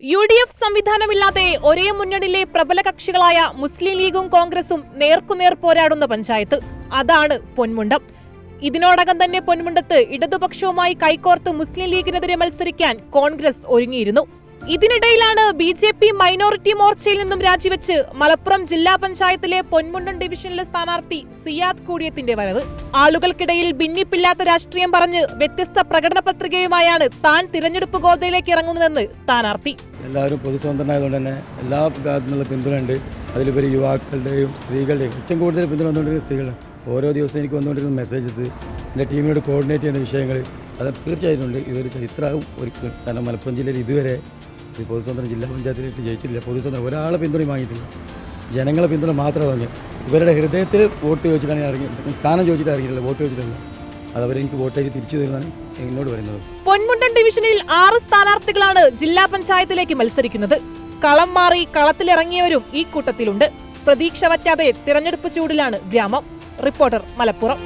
UDF സംവിധാനമില്ലാതെ ഒരേ മുന്നണിയിലെ പ്രബല കക്ഷികളായ മുസ്ലിം ലീഗും കോൺഗ്രസും നേർക്കുനേർ പോരാടുന്ന പഞ്ചായത്ത് അതാണ് പൊന്മുണ്ടം. ഇതിനോടകം തന്നെ പൊന്മുണ്ടത്ത് ഇടതുപക്ഷവുമായി കൈകോർത്ത് മുസ്ലിം ലീഗിനെതിരെ മത്സരിക്കാൻ കോൺഗ്രസ് ഒരുങ്ങിയിരുന്നു. ഇതിനിടയിലാണ് BJP മൈനോറിറ്റി മോർച്ചയിൽ നിന്നും രാജിവെച്ച് മലപ്പുറം ജില്ലാ പഞ്ചായത്തിലെ പൊന്മുണ്ടം ഡിവിഷനിലെ സ്ഥാനാർത്ഥി സിയാദ് കൂടിയത്തിന്റെ വരവ്. ആളുകൾക്കിടയിൽ ഭിന്നിപ്പില്ലാത്ത രാഷ്ട്രീയം പറഞ്ഞ് വ്യത്യസ്ത പ്രകടന പത്രികയുമായാണ് താൻ തിരഞ്ഞെടുപ്പ് ഗോതയിലേക്ക് ഇറങ്ങുന്നതെന്ന് സ്ഥാനാർത്ഥി. എല്ലാവരും പൊതുസ്വതന്ത്രനായതുകൊണ്ട് തന്നെ എല്ലാ ഭാഗത്തുനിന്നുള്ള പിന്തുണയുണ്ട്. അതിലുപരി യുവാക്കളുടെയും സ്ത്രീകളുടെയും ഏറ്റവും കൂടുതൽ പിന്തുണ വന്നുകൊണ്ടിരിക്കുന്ന സ്ത്രീകളാണ്. ഓരോ ദിവസവും എനിക്ക് വന്നുകൊണ്ടിരിക്കുന്ന മെസ്സേജസ്, എൻ്റെ ടീമിനോട് കോർഡിനേറ്റ് ചെയ്യുന്ന വിഷയങ്ങൾ, അത് തീർച്ചയായിട്ടും ഉണ്ട്. ഇതൊരു ചരിത്രവും ഒരിക്കലും. കാരണം മലപ്പുറം ജില്ലയിൽ ഇതുവരെ പൊതുസ്വതന്ത്രം ജില്ലാ പഞ്ചായത്തിലേക്ക് ജയിച്ചിട്ടില്ല. പൊതുസ്വതന്ത്രം ഒരാളെ പിന്തുണ വാങ്ങിയിട്ടില്ല. ജനങ്ങളെ പിന്തുണ മാത്രമേ വാങ്ങി. ഇവരുടെ ഹൃദയത്തിൽ വോട്ട് ചോദിച്ചിട്ടാണ് ഇറങ്ങി, സ്ഥാനം ചോദിച്ചിട്ട് ഇറങ്ങിയിട്ടില്ല, വോട്ട് ചോദിച്ചിട്ടില്ല. അത് അവരെനിക്ക് വോട്ടേക്ക് തിരിച്ചു തരുന്നതാണ് എന്നോട് പറയുന്നത്. പൊന്മുണ്ടം ഡിവിഷനിൽ 6 സ്ഥാനാർത്ഥികളാണ് ജില്ലാ പഞ്ചായത്തിലേക്ക് മത്സരിക്കുന്നത്. കളം മാറി കളത്തിലിറങ്ങിയവരും ഈ കൂട്ടത്തിലുണ്ട്. പ്രതീക്ഷ വറ്റാതെ തിരഞ്ഞെടുപ്പ് ചൂടിലാണ് ഗ്രാമം. റിപ്പോർട്ടർ, മലപ്പുറം.